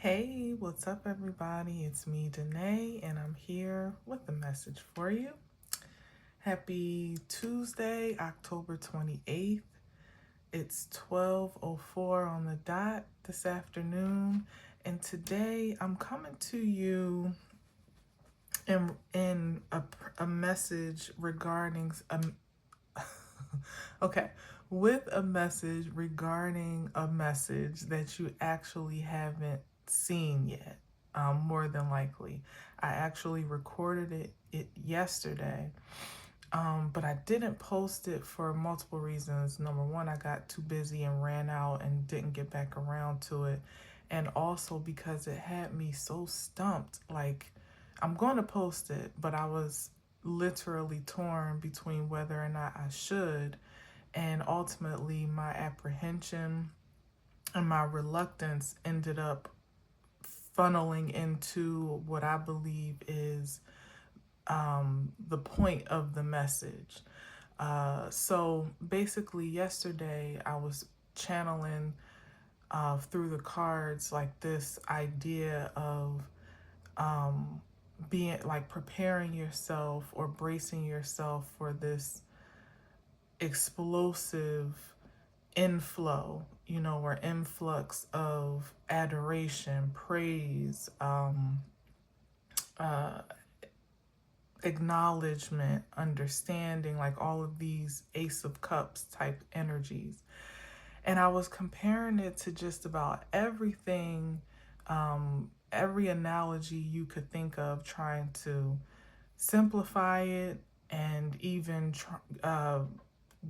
Hey, what's up, everybody? It's me, Danae, and I'm here with a message for you. Happy Tuesday, October 28th. It's 12:04 on the dot this afternoon, and today I'm coming to you in a message regarding okay, with a message regarding a message that you actually haven't seen yet. More than likely, I actually recorded it yesterday, but I didn't post it for multiple reasons. Number one, I got too busy and ran out and didn't get back around to it, and also because it had me so stumped. Like, I'm going to post it, but I was literally torn between whether or not I should, and ultimately my apprehension and my reluctance ended up funneling into what I believe is the point of the message. So basically, yesterday I was channeling through the cards like this idea of being like preparing yourself or bracing yourself for this explosive inflow, or influx of adoration, praise, uh, acknowledgement, understanding, like all of these Ace of Cups type energies. And I was comparing it to just about everything, every analogy you could think of, trying to simplify it and even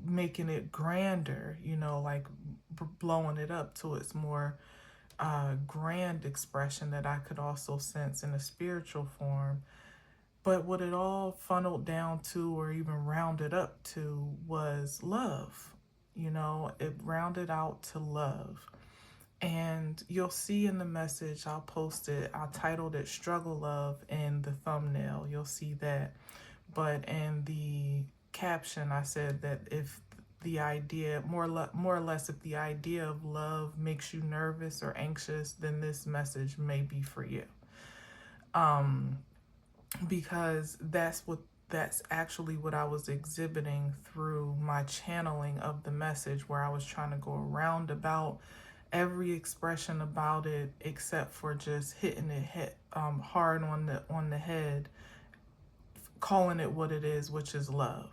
making it grander, like blowing it up to its more grand expression that I could also sense in a spiritual form. But what it all funneled down to, or even rounded up to, was love. It rounded out to love. And you'll see in the message, I'll post it, I titled it Struggle Love in the thumbnail. You'll see that. But in the caption, I said that if the idea, more or less, if the idea of love makes you nervous or anxious, then this message may be for you. Because that's actually what I was exhibiting through my channeling of the message, where I was trying to go around about every expression about it, except for just hitting it hard on the head, calling it what it is, which is love.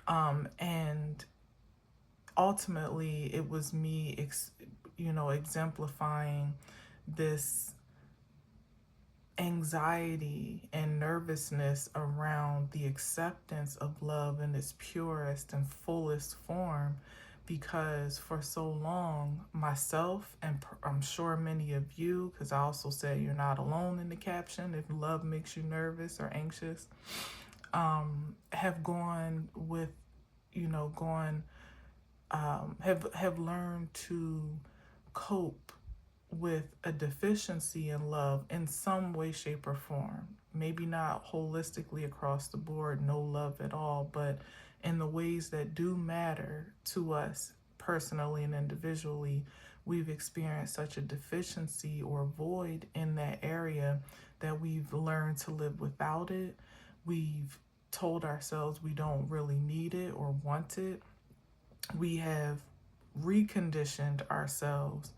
And ultimately, it was me, exemplifying this anxiety and nervousness around the acceptance of love in its purest and fullest form, because for so long, myself, and I'm sure many of you, because I also say you're not alone in the caption, if love makes you nervous or anxious, have gone with, have learned to cope with a deficiency in love in some way, shape, or form. Maybe not holistically across the board, no love at all, but in the ways that do matter to us personally and individually, we've experienced such a deficiency or void in that area that we've learned to live without it. We've told ourselves we don't really need it or want it. We have reconditioned ourselves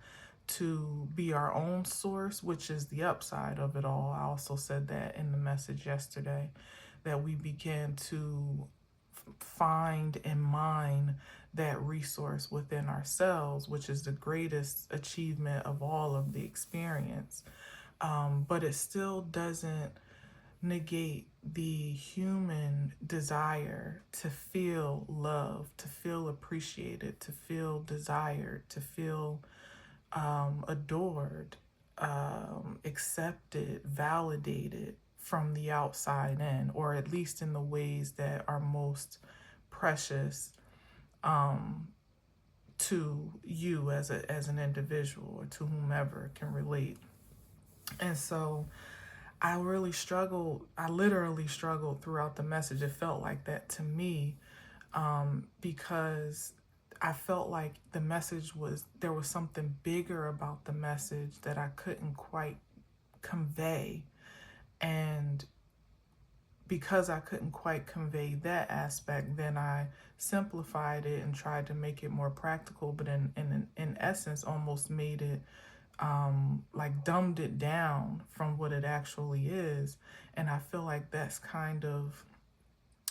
to be our own source, which is the upside of it all. I also said that in the message yesterday, that we begin to find and mine that resource within ourselves, which is the greatest achievement of all of the experience. But it still doesn't negate the human desire to feel love, to feel appreciated, to feel desired, to feel adored, accepted, validated from the outside in, or at least in the ways that are most precious to you as an individual, or to whomever can relate. And so I literally struggled throughout the message. It felt like that to me, because I felt like the message was, there was something bigger about the message that I couldn't quite convey. And because I couldn't quite convey that aspect, then I simplified it and tried to make it more practical, but in essence almost made it like dumbed it down from what it actually is. And I feel like that's kind of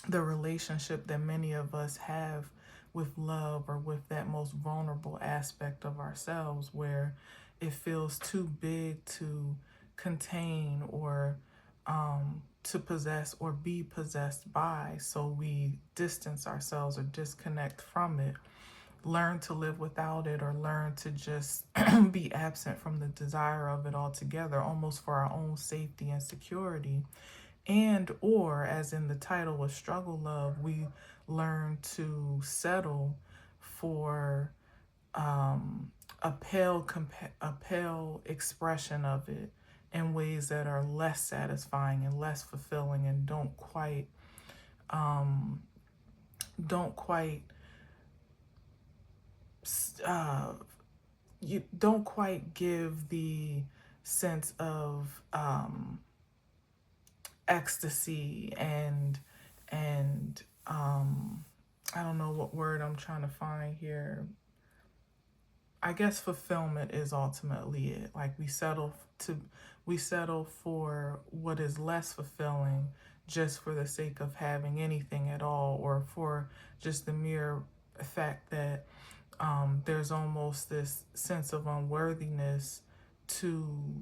the relationship that many of us have with love, or with that most vulnerable aspect of ourselves, where it feels too big to contain, or to possess or be possessed by. So we distance ourselves or disconnect from it, learn to live without it, or learn to just be absent from the desire of it altogether, almost for our own safety and security. And or, as in the title was Struggle Love, we learn to settle for a pale expression of it in ways that are less satisfying and less fulfilling, and don't quite you don't quite give the sense of ecstasy and I don't know what word I'm trying to find here. I guess fulfillment is ultimately it. Like we settle for what is less fulfilling, just for the sake of having anything at all, or for just the mere fact that there's almost this sense of unworthiness to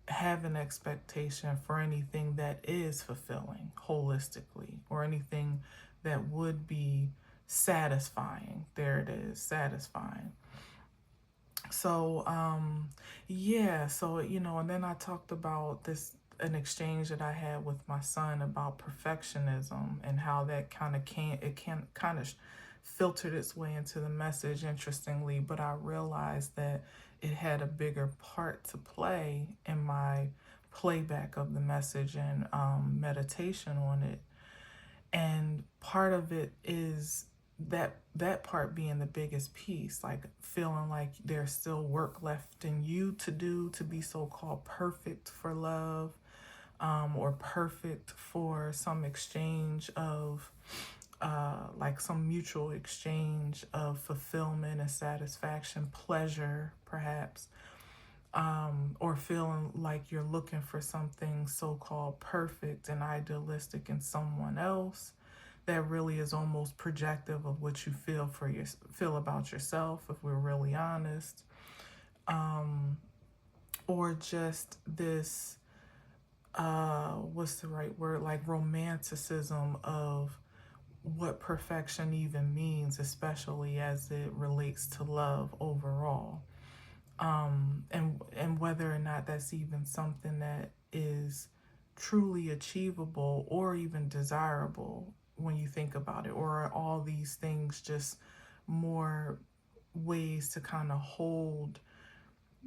have an expectation for anything that is fulfilling holistically, or anything that would be satisfying. There it is, satisfying. So, yeah, so, and then I talked about an exchange that I had with my son about perfectionism, and how that can kind of filtered its way into the message, interestingly, but I realized that it had a bigger part to play in my playback of the message and meditation on it. And part of it is that part being the biggest piece, like feeling like there's still work left in you to do to be so-called perfect for love, or perfect for some exchange of like some mutual exchange of fulfillment and satisfaction, pleasure perhaps, or feeling like you're looking for something so-called perfect and idealistic in someone else that really is almost projective of what you feel about yourself, if we're really honest, or just this what's the right word, like romanticism of what perfection even means, especially as it relates to love overall. And whether or not that's even something that is truly achievable or even desirable when you think about it, or are all these things just more ways to kind of hold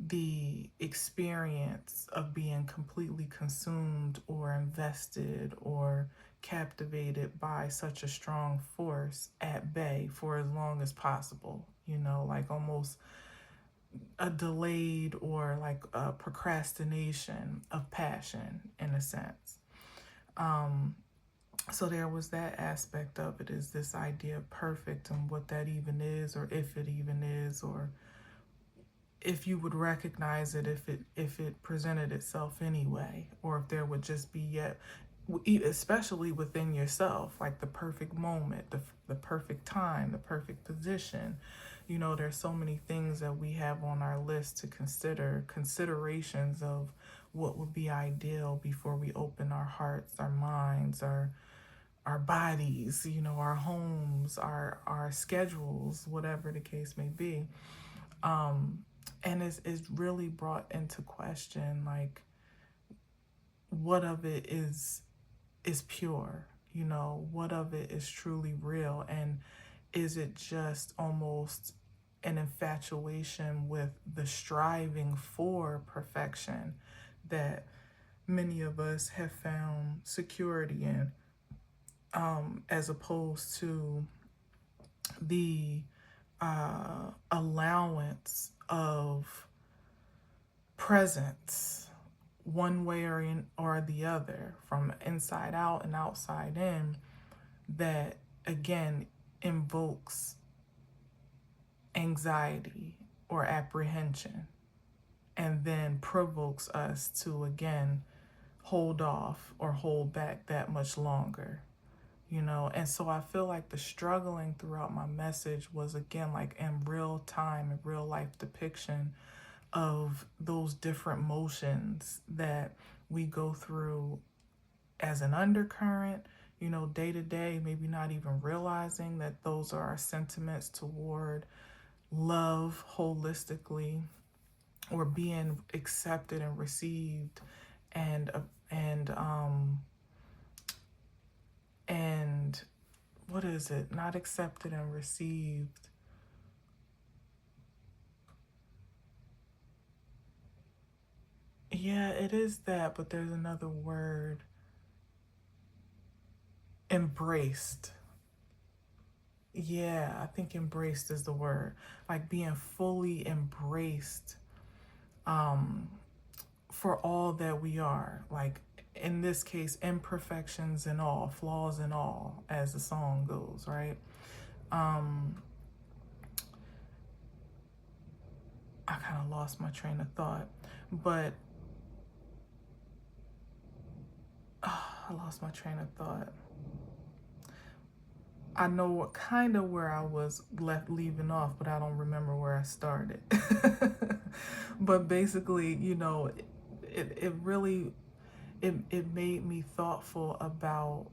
the experience of being completely consumed or invested or captivated by such a strong force at bay for as long as possible, like almost a delayed or like a procrastination of passion in a sense. So there was that aspect of it, is this idea of perfect and what that even is, or if it even is, or if you would recognize it, if it presented itself anyway, or if there would just be yet, especially within yourself, like the perfect moment, the perfect time, the perfect position. There's so many things that we have on our list to considerations of what would be ideal before we open our hearts, our minds, our bodies, our homes, our schedules, whatever the case may be. And it's really brought into question, like, what of it is pure, what of it is truly real, and is it just almost an infatuation with the striving for perfection that many of us have found security in, as opposed to the allowance of presence, one way or the other, from inside out and outside in, that again invokes anxiety or apprehension, and then provokes us to again hold off or hold back that much longer. And so I feel like the struggling throughout my message was again like in real time, in real life depiction of those different motions that we go through as an undercurrent, day to day, maybe not even realizing that those are our sentiments toward love holistically, or being accepted and received, and and um and what is it? Not accepted and received. Yeah, it is that, but there's another word. Embraced. Yeah, I think embraced is the word. Like being fully embraced for all that we are. Like in this case, imperfections and all, flaws and all, as the song goes, right? I kind of lost my train of thought, but I lost my train of thought. I know what kind of where I was leaving off, but I don't remember where I started. But basically, it really it made me thoughtful about,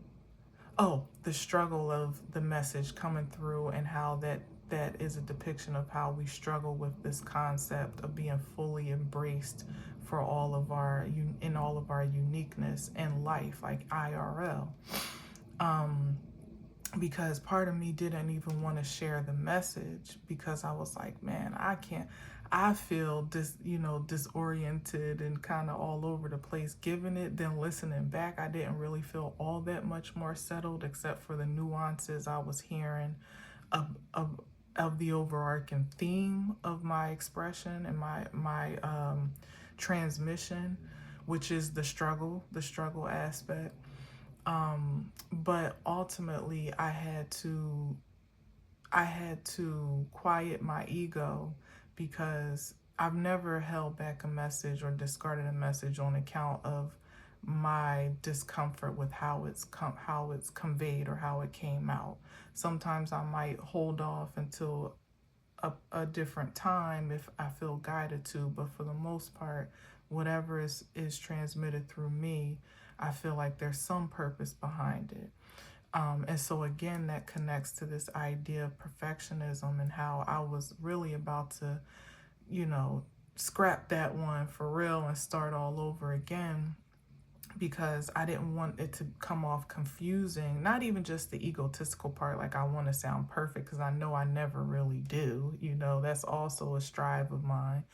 the struggle of the message coming through, and how that is a depiction of how we struggle with this concept of being fully embraced for all of our in all of our uniqueness in life, like IRL. Because part of me didn't even want to share the message, because I was like, man, I feel disoriented and kind of all over the place giving it. Then listening back, I didn't really feel all that much more settled, except for the nuances I was hearing of the overarching theme of my expression and my transmission, which is the struggle aspect. But ultimately I had to quiet my ego, because I've never held back a message or discarded a message on account of my discomfort with how it's conveyed or how it came out. Sometimes I might hold off until a different time if I feel guided to, but for the most part, whatever is transmitted through me, I feel like there's some purpose behind it. And so again, that connects to this idea of perfectionism, and how I was really about to, scrap that one for real and start all over again, because I didn't want it to come off confusing. Not even just the egotistical part, like I want to sound perfect, because I know I never really do. That's also a strive of mine,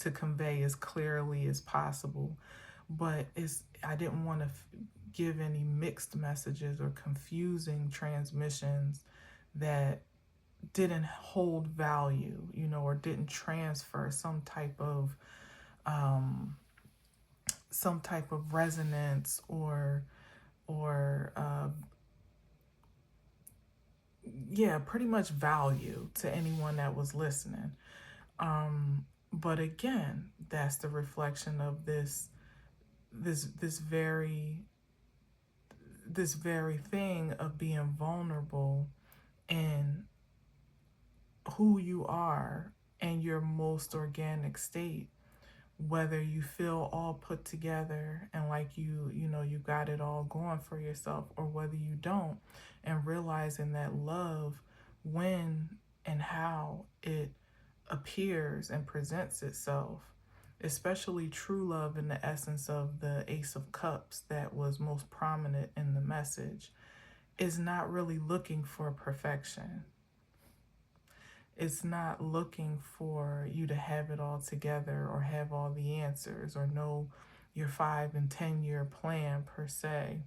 to convey as clearly as possible. But I didn't want to give any mixed messages or confusing transmissions that didn't hold value, or didn't transfer some type of resonance or yeah, pretty much value to anyone that was listening. But again, that's the reflection of this very thing of being vulnerable in who you are and your most organic state, whether you feel all put together and like you got it all going for yourself, or whether you don't, and realizing that love, when and how it appears and presents itself, especially true love in the essence of the Ace of Cups that was most prominent in the message, is not really looking for perfection. It's not looking for you to have it all together or have all the answers or know your 5 and 10 year plan per se.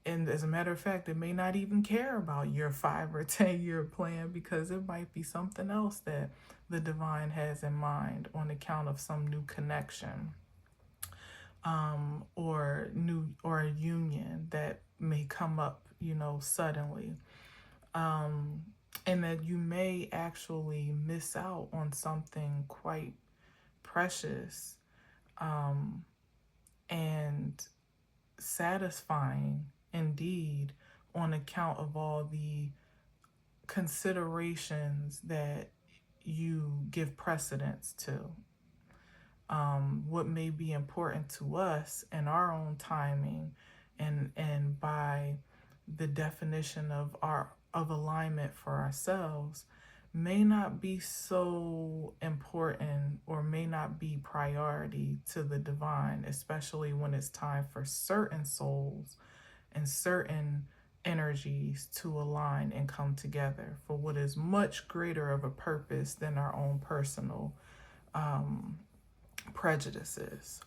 and as a matter of fact, it may not even care about your 5 or 10 year plan, because it might be something else that the divine has in mind on account of some new connection, or a union that may come up, suddenly. Um, and that you may actually miss out on something quite precious, um, and satisfying indeed, on account of all the considerations that you give precedence to. What may be important to us in our own timing, and by the definition of alignment for ourselves, may not be so important, or may not be priority to the divine, especially when it's time for certain souls and certain energies to align and come together for what is much greater of a purpose than our own personal prejudices.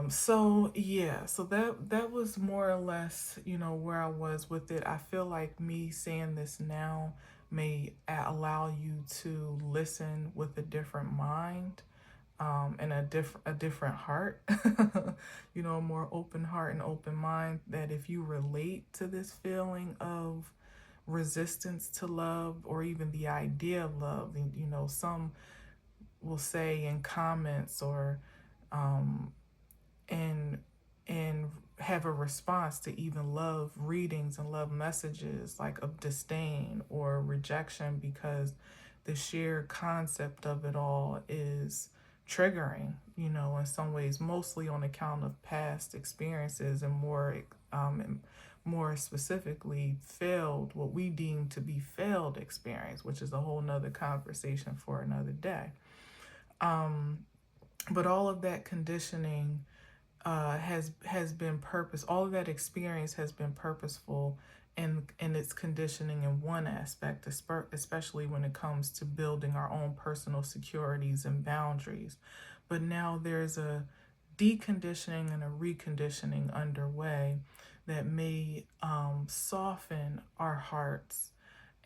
So yeah, so that was more or less, where I was with it. I feel like me saying this now may allow you to listen with a different mind, and a different heart, a more open heart and open mind. That if you relate to this feeling of resistance to love, or even the idea of love, some will say in comments, or and and have a response to even love readings and love messages, like of disdain or rejection, because the sheer concept of it all is triggering, in some ways, mostly on account of past experiences, and more specifically, failed, what we deem to be failed experience, which is a whole nother conversation for another day. But all of that conditioning has been purpose. All of that experience has been purposeful in its conditioning in one aspect, especially when it comes to building our own personal securities and boundaries. But now there's a deconditioning and a reconditioning underway that may soften our hearts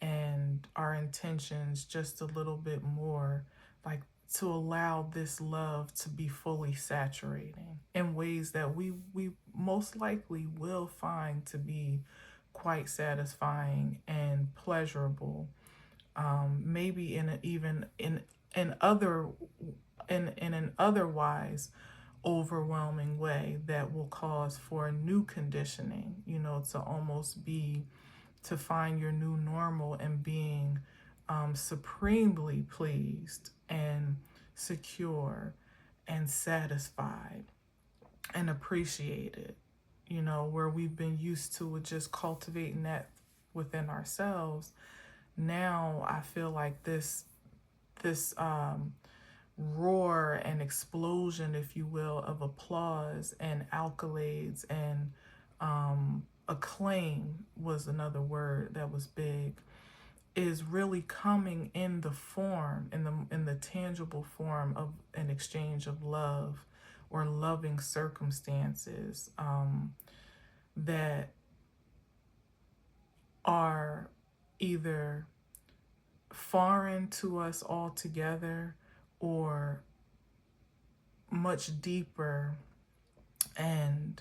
and our intentions just a little bit more, like to allow this love to be fully saturating in ways that we most likely will find to be quite satisfying and pleasurable. Maybe even in other in an otherwise overwhelming way that will cause for a new conditioning, to almost be, to find your new normal, and being supremely pleased and secure and satisfied and appreciated, where we've been used to just cultivating that within ourselves. Now I feel like this roar and explosion, if you will, of applause and accolades and acclaim was another word that was big, is really coming in the form, in the tangible form of an exchange of love, or loving circumstances, that are either foreign to us altogether, or much deeper, and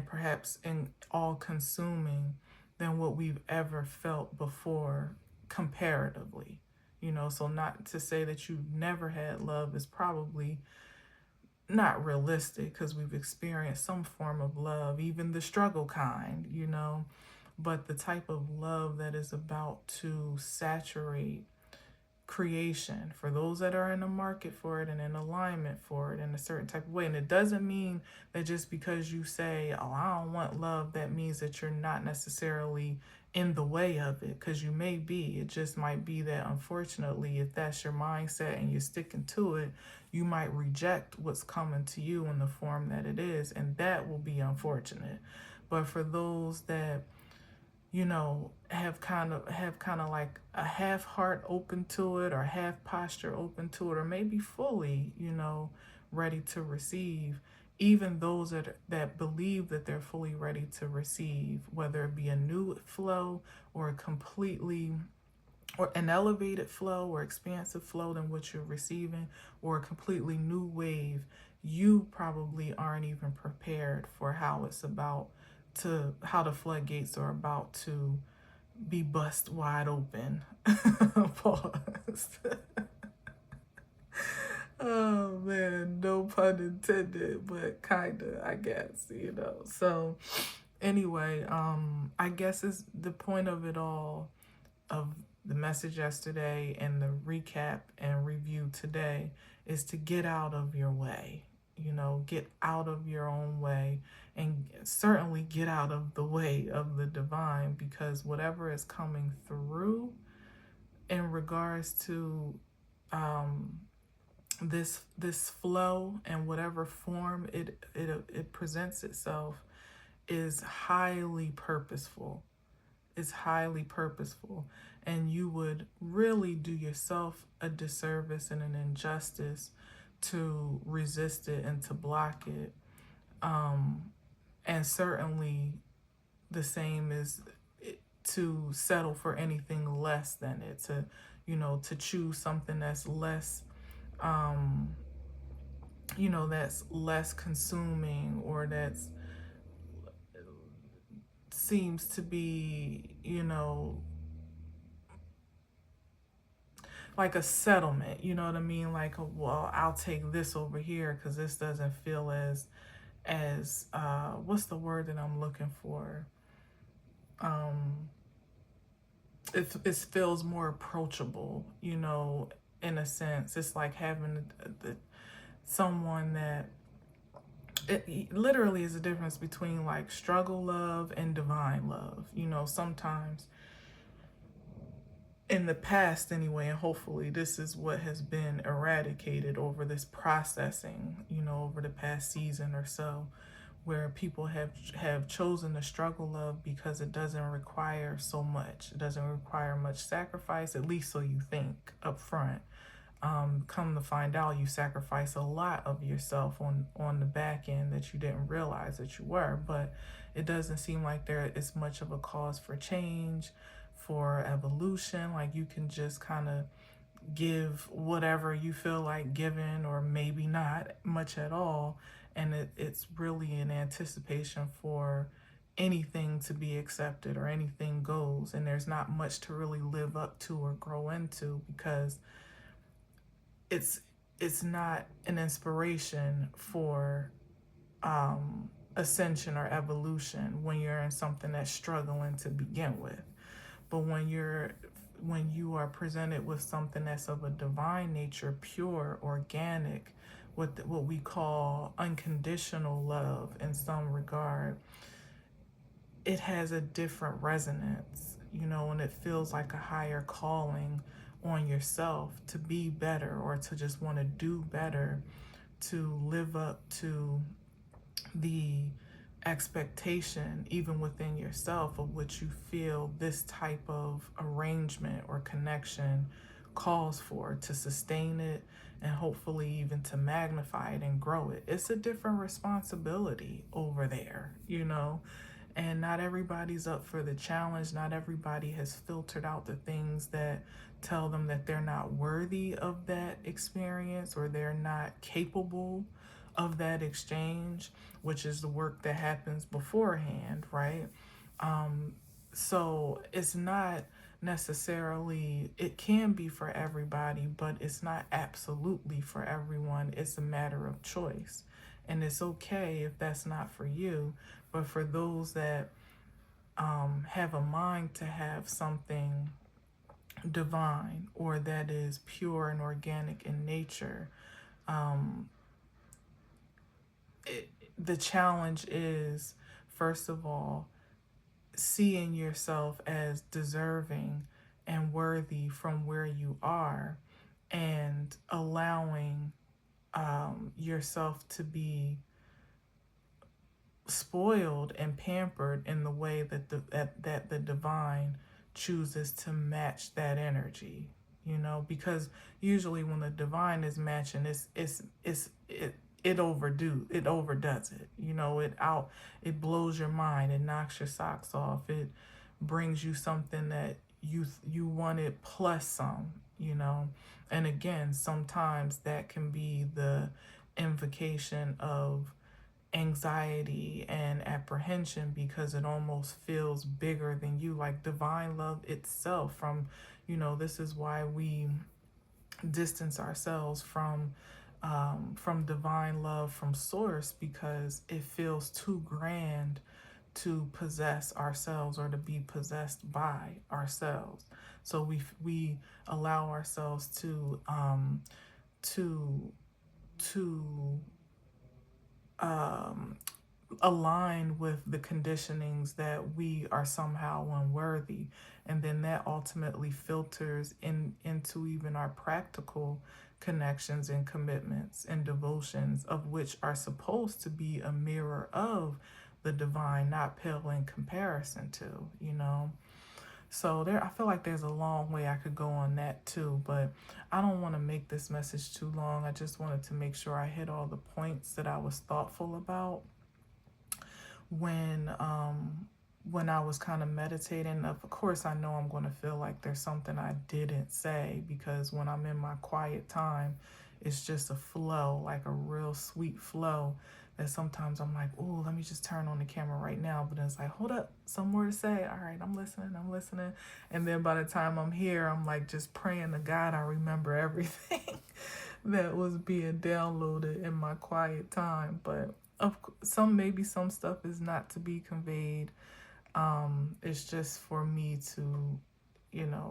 perhaps in all consuming than what we've ever felt before, comparatively. So not to say that you've never had love is probably not realistic, because we've experienced some form of love, even the struggle kind, but the type of love that is about to saturate creation, for those that are in the market for it and in alignment for it in a certain type of way. And it doesn't mean that just because you say, oh, I don't want love, that means that you're not necessarily in the way of it, because you may be. It just might be that, unfortunately, if that's your mindset and you're sticking to it, you might reject what's coming to you in the form that it is, and that will be unfortunate. But for those that have kind of like a half heart open to it, or half posture open to it, or maybe fully, ready to receive, even those that believe that they're fully ready to receive, whether it be a new flow or a completely or an elevated flow or expansive flow than what you're receiving, or a completely new wave, you probably aren't even prepared for how the floodgates are about to be bust wide open. Pause. Oh man, no pun intended, but kinda, I guess. So anyway, I guess is the point of it all, of the message yesterday and the recap and review today, is to get out of your way. Get out of your own way, and certainly get out of the way of the divine, because whatever is coming through in regards to this flow, and whatever form it presents itself, is highly purposeful. Is highly purposeful, and you would really do yourself a disservice and an injustice to resist it and to block it. And certainly the same is to settle for anything less than it, to choose something that's less, that's less consuming, or that's seems to be, like a settlement, you know what I mean? Like, well, I'll take this over here because this doesn't feel as what's the word that I'm looking for? It feels more approachable, in a sense. It's like having someone that, it literally is a difference between like struggle love and divine love. Sometimes in the past anyway, and hopefully this is what has been eradicated over this processing, over the past season or so, where people have chosen the struggle love because it doesn't require so much. It doesn't require much sacrifice, at least so you think up front. Come to find out, you sacrifice a lot of yourself on the back end that you didn't realize that you were. But it doesn't seem like there is much of a cause for change, for evolution. Like, you can just kind of give whatever you feel like giving, or maybe not much at all, and it's really an anticipation for anything to be accepted, or anything goes, and there's not much to really live up to or grow into, because it's not an inspiration for ascension or evolution when you're in something that's struggling to begin with. But when you are presented with something that's of a divine nature, pure, organic, what we call unconditional love in some regard, it has a different resonance, and it feels like a higher calling on yourself to be better, or to just want to do better, to live up to the expectation, even within yourself, of what you feel this type of arrangement or connection calls for, to sustain it, and hopefully even to magnify it and grow it. It's a different responsibility over there, and not everybody's up for the challenge. Not everybody has filtered out the things that tell them that they're not worthy of that experience, or they're not capable of that exchange, which is the work that happens beforehand, right? So it's not necessarily, it can be for everybody, but it's not absolutely for everyone. It's a matter of choice. And it's okay if that's not for you, but for those that have a mind to have something divine, or that is pure and organic in nature, the challenge is, first of all, seeing yourself as deserving and worthy from where you are, and allowing yourself to be spoiled and pampered in the way that the divine chooses to match that energy. Because usually when the divine is matching, it overdoes it. It blows your mind, it knocks your socks off, it brings you something that you wanted plus some, and again, sometimes that can be the invocation of anxiety and apprehension, because it almost feels bigger than you, like divine love itself. This is why we distance ourselves from divine love, from source, because it feels too grand to possess ourselves or to be possessed by ourselves. So we allow ourselves to to um, align with the conditionings that we are somehow unworthy, and then that ultimately filters into even our practical connections and commitments and devotions, of which are supposed to be a mirror of the divine, not pale in comparison to, so I feel like there's a long way I could go on that too, but I don't want to make this message too long. I just wanted to make sure I hit all the points that I was thoughtful about when when I was kind of meditating. Of course, I know I'm going to feel like there's something I didn't say, because when I'm in my quiet time, it's just a flow, like a real sweet flow, that sometimes I'm like, oh, let me just turn on the camera right now. But it's like, hold up, some more to say. All right, I'm listening. And then by the time I'm here, I'm like just praying to God I remember everything that was being downloaded in my quiet time. But maybe some stuff is not to be conveyed. It's just for me to,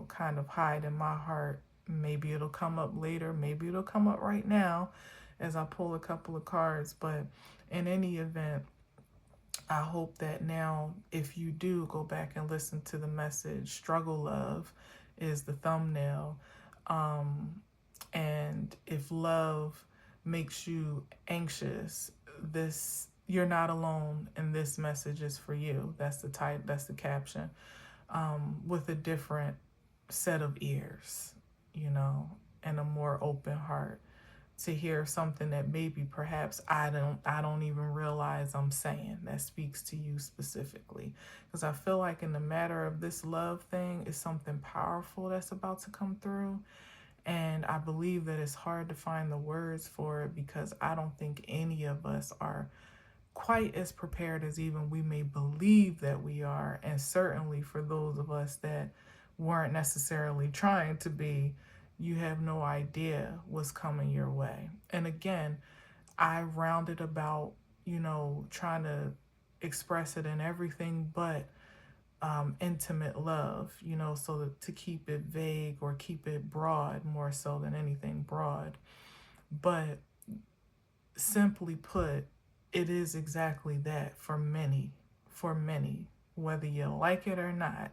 kind of hide in my heart. Maybe it'll come up later. Maybe it'll come up right now as I pull a couple of cards. But in any event, I hope that now, if you do go back and listen to the message, Struggle Love is the thumbnail. And if love makes you anxious, you're not alone, and this message is for you. That's the type. That's the caption. With a different set of ears, and a more open heart to hear something that maybe perhaps I don't even realize I'm saying, that speaks to you specifically. Because I feel like in the matter of this love thing is something powerful that's about to come through. And I believe that it's hard to find the words for it, because I don't think any of us are quite as prepared as even we may believe that we are. And certainly for those of us that weren't necessarily trying to be, you have no idea what's coming your way. And again, I rounded about, trying to express it in everything but intimate love, so to keep it vague or keep it broad, more so than anything broad. But simply put, it is exactly that for many, whether you like it or not.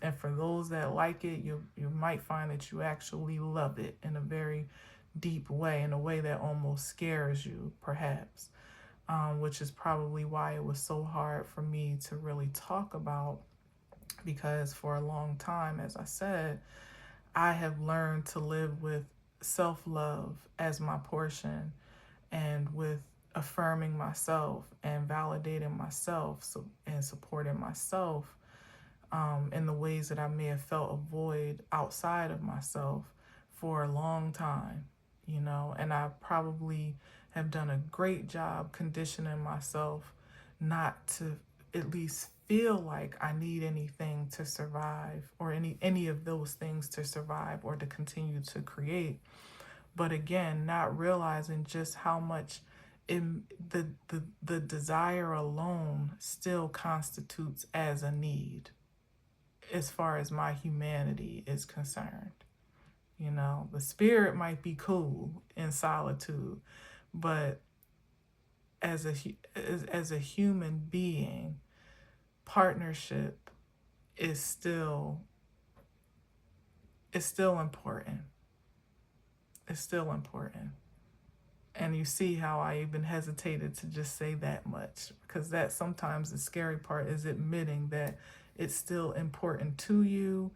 And for those that like it, you might find that you actually love it in a very deep way, in a way that almost scares you, perhaps, which is probably why it was so hard for me to really talk about, because for a long time, as I said, I have learned to live with self-love as my portion, and with affirming myself and validating myself, and supporting myself in the ways that I may have felt a void outside of myself for a long time, and I probably have done a great job conditioning myself not to at least feel like I need anything to survive, or any of those things to survive or to continue to create. But again, not realizing just how much the desire alone still constitutes as a need, as far as my humanity is concerned. The spirit might be cool in solitude, but as a human being, partnership is still important. It's still important. And you see how I even hesitated to just say that much, because that sometimes the scary part is admitting that it's still important to you,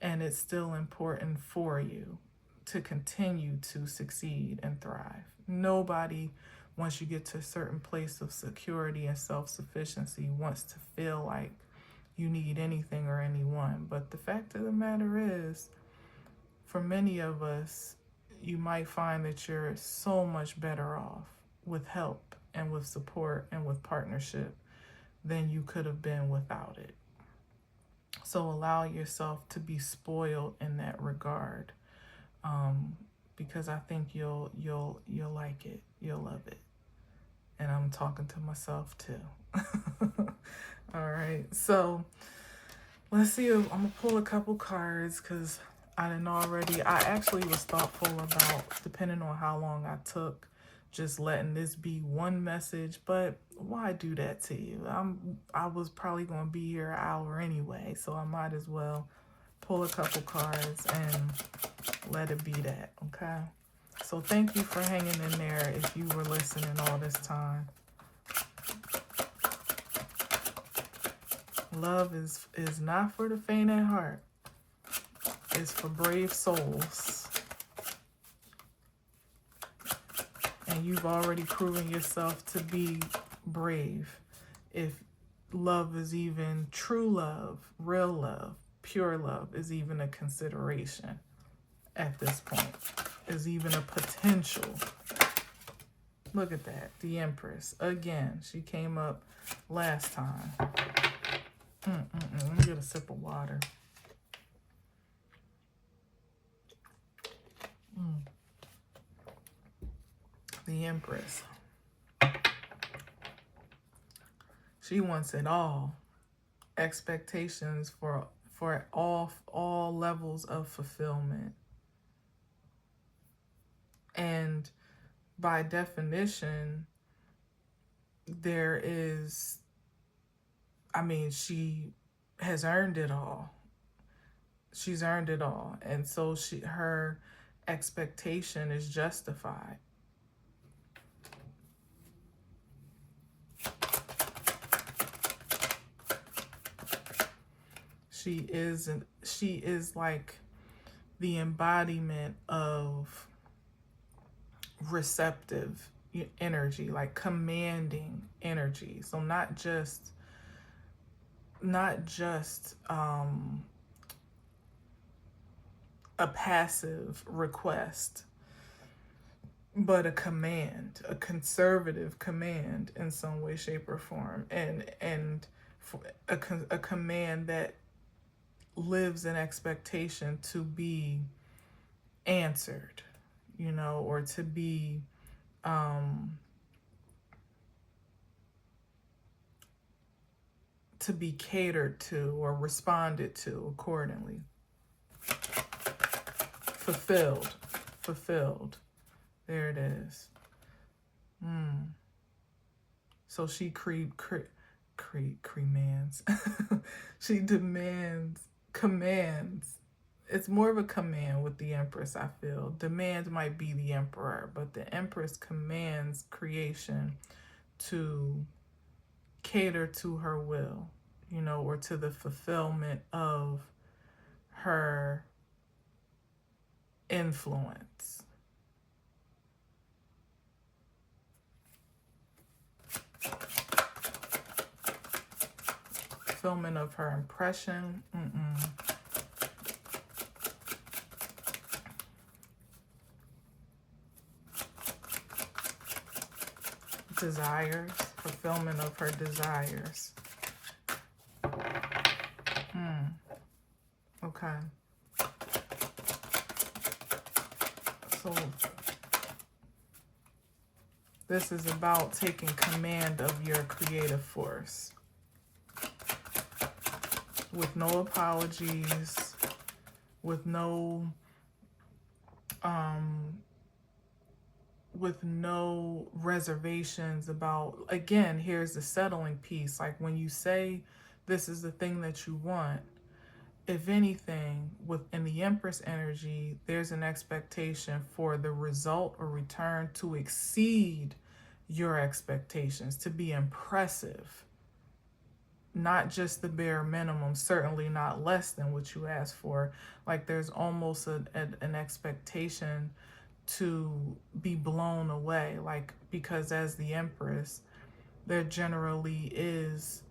and it's still important for you. to continue to succeed and thrive. Nobody, once you get to a certain place of security and self-sufficiency, wants to feel like you need anything or anyone. But the fact of the matter is, for many of us, you might find that you're so much better off with help and with support and with partnership than you could have been without it. So allow yourself to be spoiled in that regard, because I think you'll like it. You'll love it. And I'm talking to myself too. All right. So let's see. I'm gonna pull a couple cards because I actually was thoughtful about, depending on how long I took, just letting this be one message. But why do that to you? I was probably gonna be here an hour anyway, so I might as well pull a couple cards and let it be that. Okay. So thank you for hanging in there if you were listening all this time. Love is not for the faint at heart. It's for brave souls. And you've already proven yourself to be brave. If love is even true love, real love, pure love is even a consideration at this point, is even a potential. Look at that. The Empress. Again, she came up last time. Let me get a sip of water. The Empress. She wants it all. Expectations for all levels of fulfillment. And by definition, she has earned it all. She's earned it all. And so her expectation is justified. She is like the embodiment of receptive energy, like commanding energy. So not just a passive request, but a command, a conservative command in some way, shape, or form, and a command that lives in expectation to be answered, or to be catered to or responded to accordingly. Fulfilled. There it is. So she commands. She commands. It's more of a command with the Empress, I feel. Demand might be the Emperor, but the Empress commands creation to cater to her will, or to the fulfillment of her influence. Fulfillment of her impression. Desires. Fulfillment of her desires. Okay. So this is about taking command of your creative force. With no apologies, with no reservations about, again, here's the settling piece. Like when you say this is the thing that you want, if anything, within the Empress energy, there's an expectation for the result or return to exceed your expectations, to be impressive. not just the bare minimum, certainly not less than what you asked for. Like there's almost an expectation to be blown away, like, because as the Empress, there generally is,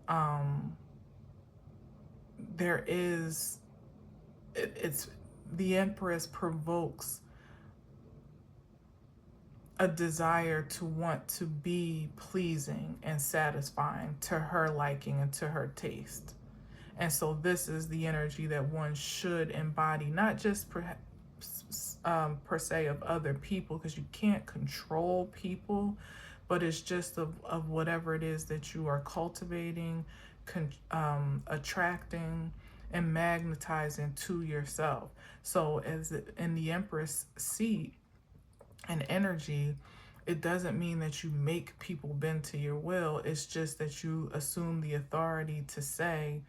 um, there is, it's, the Empress provokes a desire to want to be pleasing and satisfying to her liking and to her taste. And so this is the energy that one should embody, not just per se of other people, because you can't control people, but it's just of whatever it is that you are cultivating, attracting, and magnetizing to yourself. So as in the Empress seat and energy, it doesn't mean that you make people bend to your will. It's just that you assume the authority to say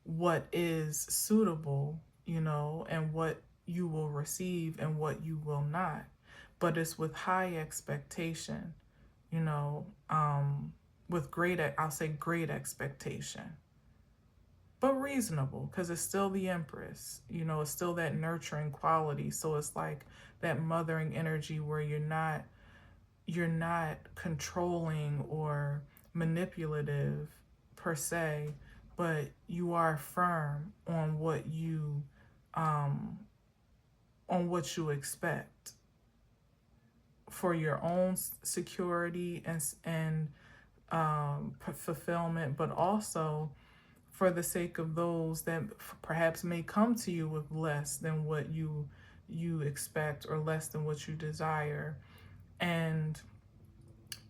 what is suitable, and what you will receive and what you will not. But it's with high expectation, you know, with great, I'll say great expectation, but reasonable, because it's still the Empress, it's still that nurturing quality. So it's like that mothering energy where you're not controlling or manipulative per se, but you are firm on what you expect for your own security and fulfillment, but also for the sake of those that perhaps may come to you with less than what you expect or less than what you desire. And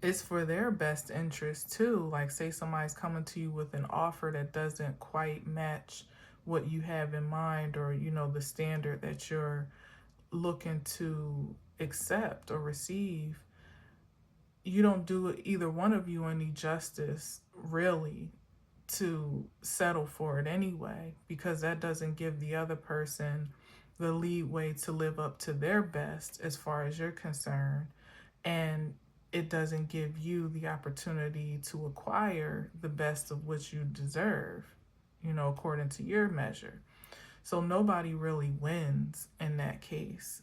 it's for their best interest too. Like, say somebody's coming to you with an offer that doesn't quite match what you have in mind, or the standard that you're looking to accept or receive. You don't do either one of you any justice, really, to settle for it anyway, because that doesn't give the other person the leeway to live up to their best as far as you're concerned. And it doesn't give you the opportunity to acquire the best of what you deserve, according to your measure. So nobody really wins in that case.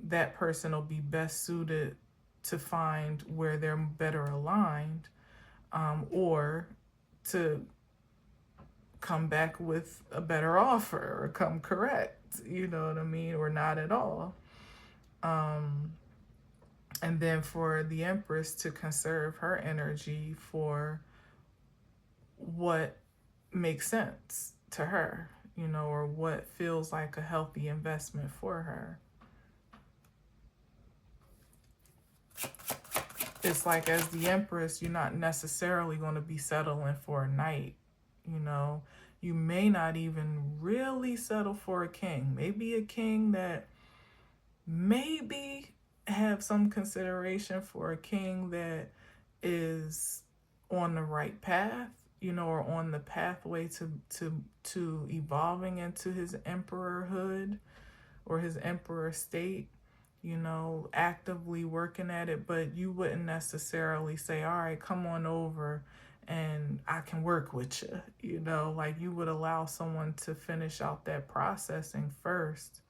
That person will be best suited to find where they're better aligned, or to come back with a better offer or come correct, you know what I mean, or not at all. And then for the Empress to conserve her energy for what makes sense to her, or what feels like a healthy investment for her. It's like, as the Empress, you're not necessarily going to be settling for a knight. You may not even really settle for a king. Maybe a king that maybe have some consideration for a king that is on the right path, or on the pathway to evolving into his emperorhood or his emperor state, actively working at it. But you wouldn't necessarily say, all right, come on over and I can work with you. Like, you would allow someone to finish out that processing first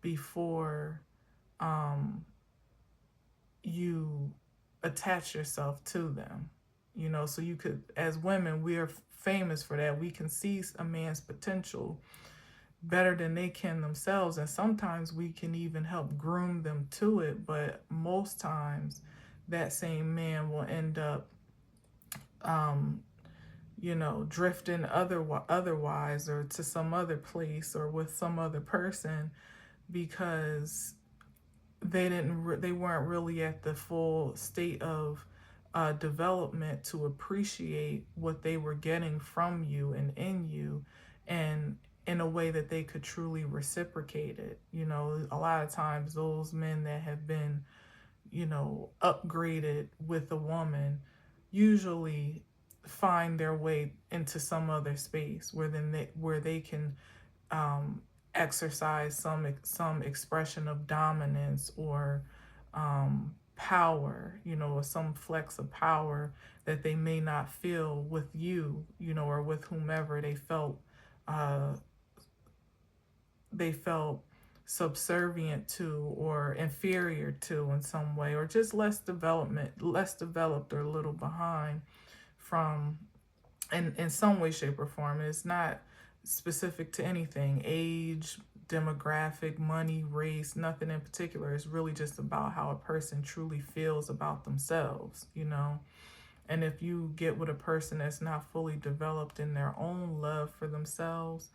before you attach yourself to them. So you could, as women, we are famous for that. We can see a man's potential better than they can themselves, and sometimes we can even help groom them to it. But most times that same man will end up drifting otherwise, or to some other place, or with some other person, because they weren't really at the full state of development to appreciate what they were getting from you and in you, and in a way that they could truly reciprocate it. A lot of times those men that have been, upgraded with a woman usually find their way into some other space where they can exercise some expression of dominance or power, or some flex of power that they may not feel with you, or with whomever uh, they felt subservient to or inferior to in some way, or just less developed or a little behind from in some way, shape, or form. It's not specific to anything, age, demographic, money, race, nothing in particular. It's really just about how a person truly feels about themselves, And if you get with a person that's not fully developed in their own love for themselves,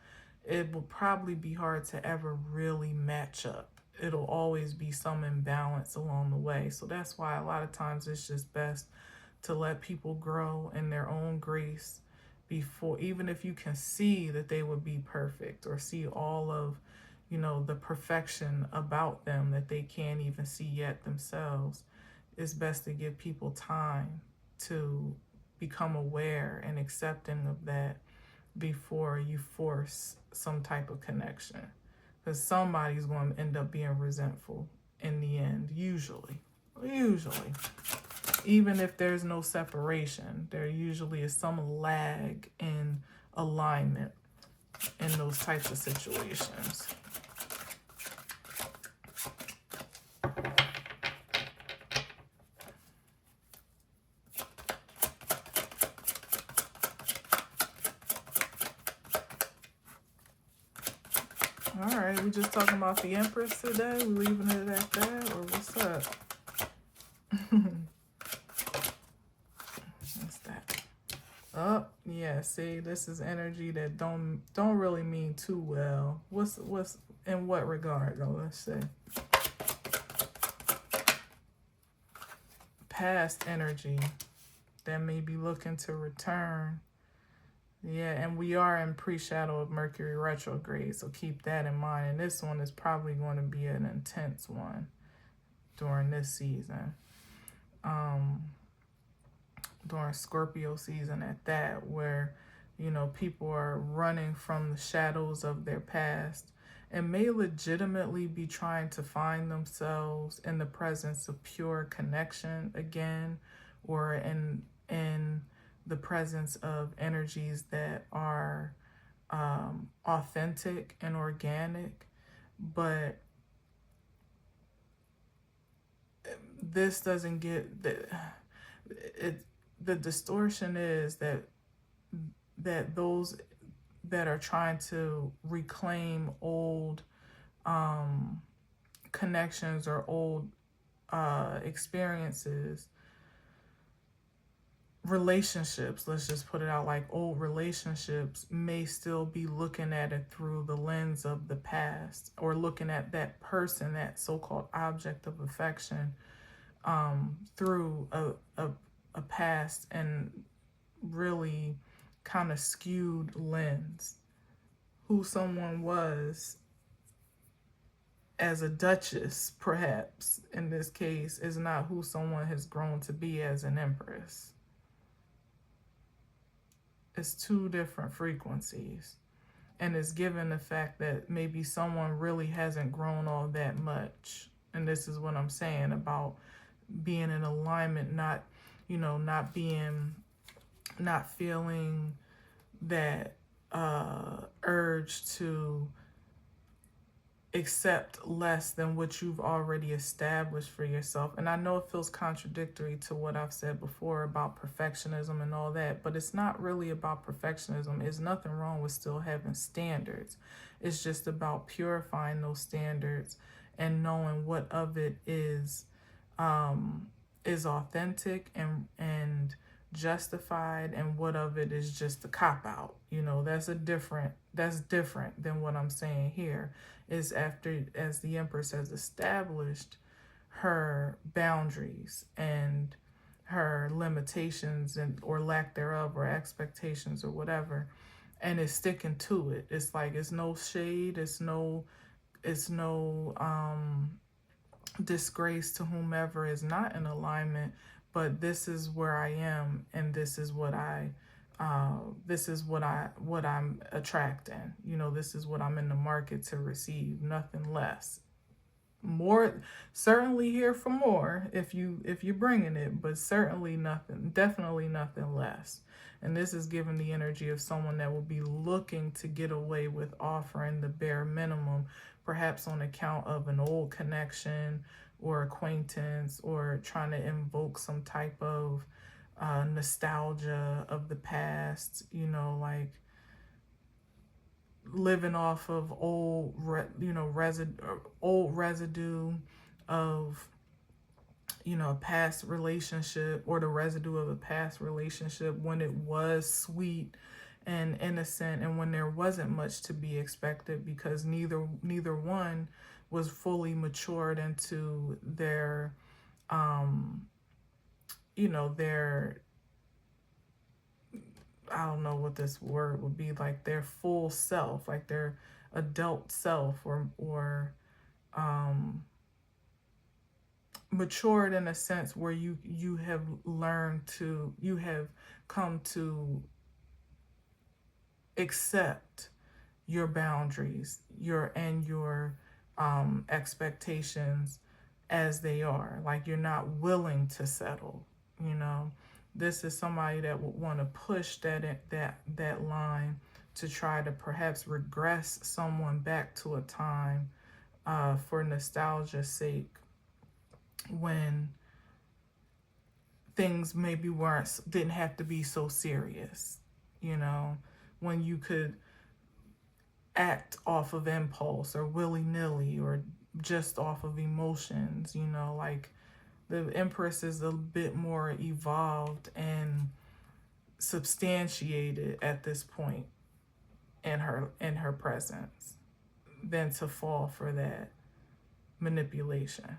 it will probably be hard to ever really match up. It'll always be some imbalance along the way. So that's why a lot of times it's just best to let people grow in their own grace before, even if you can see that they would be perfect or see all of, the perfection about them that they can't even see yet themselves. It's best to give people time to become aware and accepting of that before you force some type of connection, because somebody's going to end up being resentful in the end, usually even if there's no separation, there usually is some lag in alignment in those types of situations. All right, we just talking about the Empress today? We leaving it at that, or what's up? What's that? Oh, yeah, see, this is energy that don't really mean too well. What's in what regard, though? Let's see. Past energy that may be looking to return. Yeah, and we are in pre-shadow of Mercury retrograde, so keep that in mind. And this one is probably going to be an intense one during this season. During Scorpio season at that, where, people are running from the shadows of their past and may legitimately be trying to find themselves in the presence of pure connection again, or in the presence of energies that are authentic and organic. But this doesn't get the distortion is that those that are trying to reclaim old connections or old experiences, relationships, let's just put it out like old relationships, may still be looking at it through the lens of the past, or looking at that person, that so-called object of affection, through a past and really kind of skewed lens. Who someone was as a duchess, perhaps, in this case, is not who someone has grown to be as an empress. It's two different frequencies. And it's given the fact that maybe someone really hasn't grown all that much. And this is what I'm saying about being in alignment, not feeling that urge to accept less than what you've already established for yourself. And I know it feels contradictory to what I've said before about perfectionism and all that, but it's not really about perfectionism. There's nothing wrong with still having standards. It's just about purifying those standards and knowing what of it is authentic and justified, and what of it is just a cop out. That's different than what I'm saying here. Is after, as the Empress has established her boundaries and her limitations and or lack thereof, or expectations or whatever, and is sticking to it. It's like it's no shade, it's no disgrace to whomever is not in alignment, but this is where I am, and this is what I'm attracting. This is what I'm in the market to receive, nothing less. More, certainly here for more if you're bringing it, but certainly nothing, definitely nothing less. And this is giving the energy of someone that will be looking to get away with offering the bare minimum, perhaps on account of an old connection or acquaintance, or trying to invoke some type of nostalgia of the past, like living off of old residue of a past relationship, or the residue of a past relationship when it was sweet and innocent, and when there wasn't much to be expected, because neither one was fully matured into their their, I don't know what this word would be, like their full self, like their adult self, or matured in a sense where you have you have come to accept your boundaries, your expectations as they are. Like, you're not willing to settle. You know, this is somebody that would want to push that line to try to perhaps regress someone back to a time, for nostalgia's sake, when things maybe didn't have to be so serious. You know, when you could act off of impulse, or willy-nilly, or just off of emotions. Like, the Empress is a bit more evolved and substantiated at this point in her presence, than to fall for that manipulation.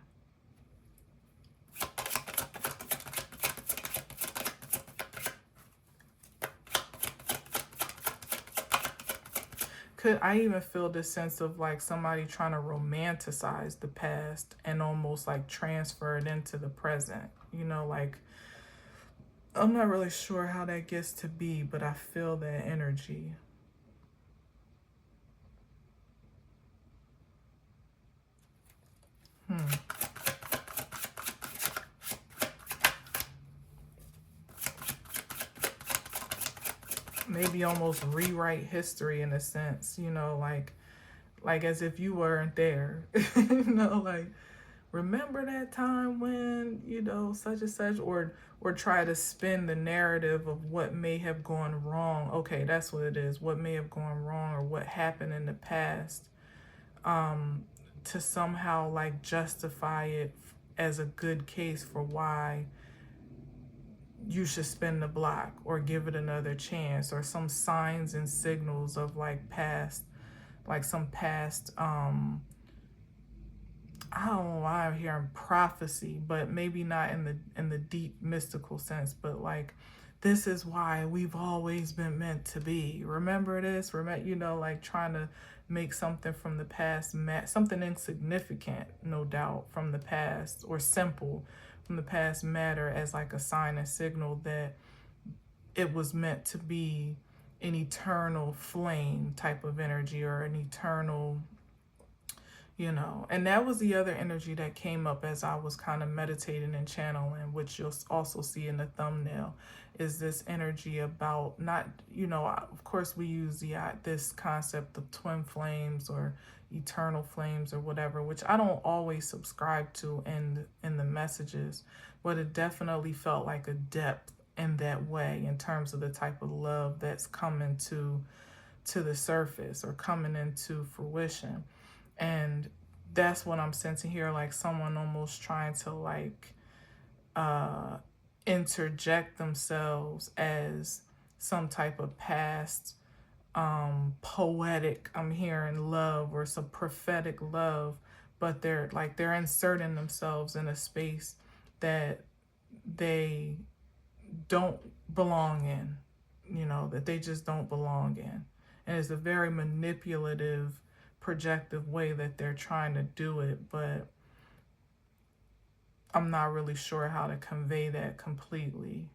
I even feel this sense of like somebody trying to romanticize the past and almost like transfer it into the present. Like, I'm not really sure how that gets to be, but I feel that energy. Maybe almost rewrite history in a sense, like as if you weren't there. Like, remember that time when, such and such, or try to spin the narrative of what may have gone wrong. Okay, that's what it is. What may have gone wrong, or what happened in the past, to somehow like justify it as a good case for why you should spin the block or give it another chance, or some signs and signals of like past, like some past, I don't know why I'm hearing prophecy, but maybe not in the deep mystical sense, but like, this is why we've always been meant to be. Remember this? Remember, like trying to make something from the past, something insignificant, no doubt, from the past, or simple from the past, matter as like a sign and signal that it was meant to be an eternal flame type of energy, or an eternal, and that was the other energy that came up as I was kind of meditating and channeling, which you'll also see in the thumbnail, is this energy about not, of course we use this concept of twin flames, or eternal flames, or whatever, which I don't always subscribe to in the messages, but it definitely felt like a depth in that way, in terms of the type of love that's coming to the surface, or coming into fruition. And that's what I'm sensing here, like someone almost trying to like interject themselves as some type of past poetic, I'm hearing, love, or some prophetic love, but they're inserting themselves in a space that they don't belong in, that they just don't belong in. And it's a very manipulative, projective way that they're trying to do it, but I'm not really sure how to convey that completely.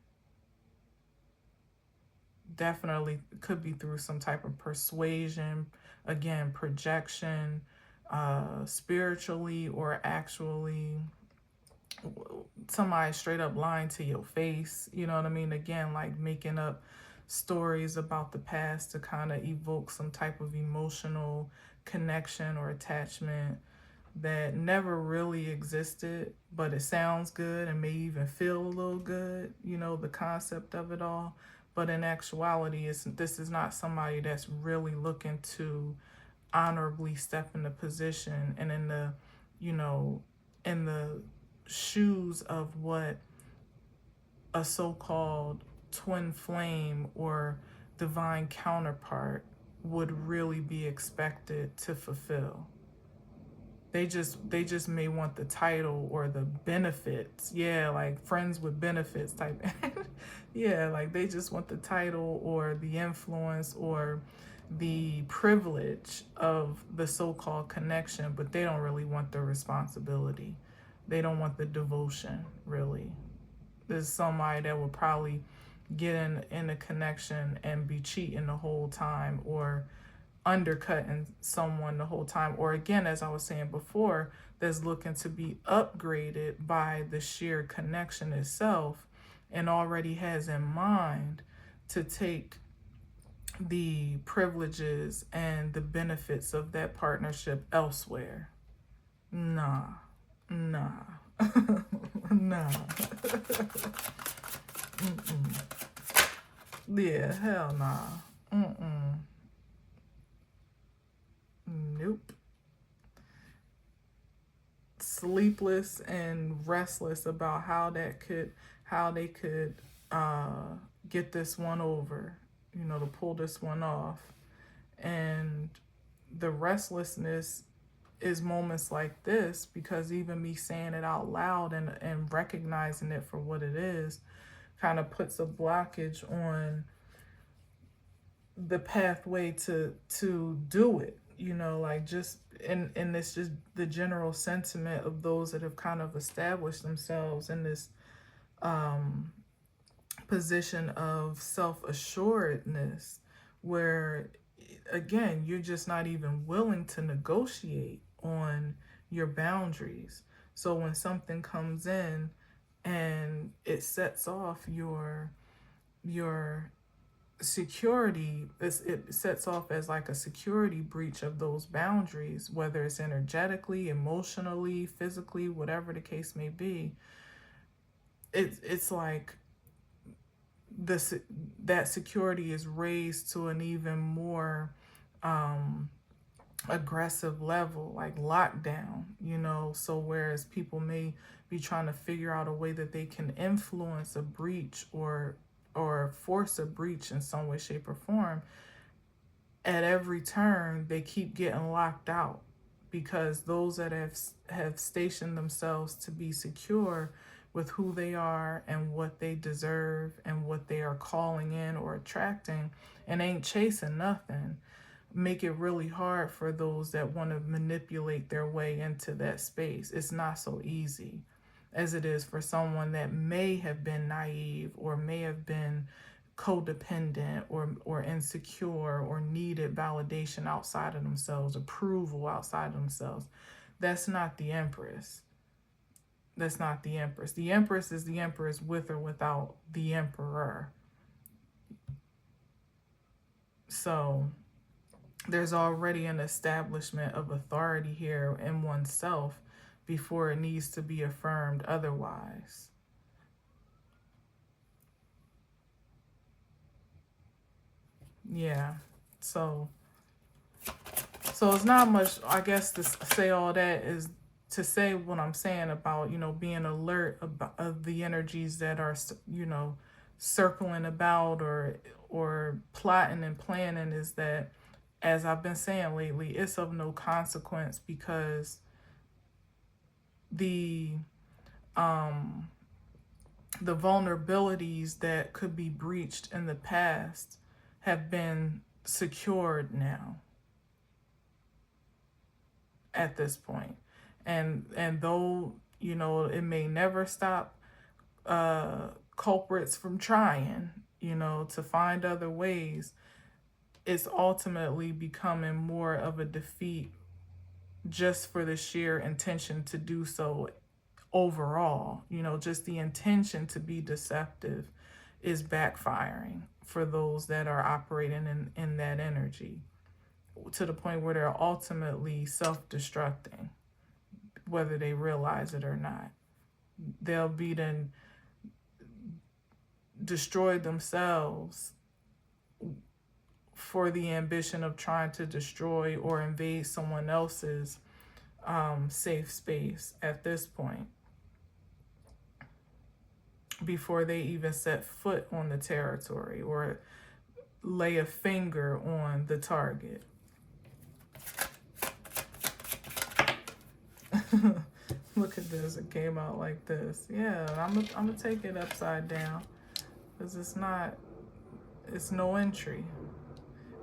Definitely could be through some type of persuasion, again, projection, spiritually or actually somebody straight up lying to your face. You know what I mean? Again, like making up stories about the past to kind of evoke some type of emotional connection or attachment that never really existed, but it sounds good and may even feel a little good, you know, the concept of it all. But in actuality, this is not somebody that's really looking to honorably step in the position and in the, you know, in the shoes of what a so-called twin flame or divine counterpart would really be expected to fulfill. They just may want the title or the benefits. Yeah, like friends with benefits type. Yeah, like they just want the title or the influence or the privilege of the so-called connection, but they don't really want the responsibility. They don't want the devotion, really. There's somebody that will probably get in a connection and be cheating the whole time, or undercutting someone the whole time, or again, as I was saying before, that's looking to be upgraded by the sheer connection itself, and already has in mind to take the privileges and the benefits of that partnership elsewhere. Nah, nah, nah. Yeah, hell nah. Nope. Sleepless and restless about how they could get this one over, you know, to pull this one off. And the restlessness is moments like this, because even me saying it out loud and recognizing it for what it is kind of puts a blockage on the pathway to do it, you know, like just and it's just the general sentiment of those that have kind of established themselves in this position of self-assuredness, where again you're just not even willing to negotiate on your boundaries. So when something comes in and it sets off your security, it sets off as like a security breach of those boundaries, whether it's energetically, emotionally, physically, whatever the case may be. It's like this, that security is raised to an even more aggressive level, like lockdown, you know. So whereas people may be trying to figure out a way that they can influence a breach or force a breach in some way, shape, or form, at every turn they keep getting locked out, because those that have stationed themselves to be secure with who they are and what they deserve and what they are calling in or attracting and ain't chasing nothing, make it really hard for those that want to manipulate their way into that space. It's not so easy as it is for someone that may have been naive or may have been codependent or insecure or needed validation outside of themselves, approval outside of themselves. That's not the Empress. That's not the Empress. The Empress is the Empress with or without the Emperor. So there's already an establishment of authority here in oneself before it needs to be affirmed otherwise. Yeah. So it's not much, I guess, to say all that is to say what I'm saying about, you know, being alert of the energies that are, you know, circling about or plotting and planning, is that, as I've been saying lately, it's of no consequence, because the vulnerabilities that could be breached in the past have been secured now at this point. And though, you know, it may never stop culprits from trying, you know, to find other ways, it's ultimately becoming more of a defeat just for the sheer intention to do so overall. Just the intention to be deceptive is backfiring for those that are operating in that energy, to the point where they're ultimately self-destructing, whether they realize it or not. They'll be then destroy themselves for the ambition of trying to destroy or invade someone else's safe space at this point, before they even set foot on the territory or lay a finger on the target. Look at this. It came out like this. Yeah, I'm gonna take it upside down, because it's no entry.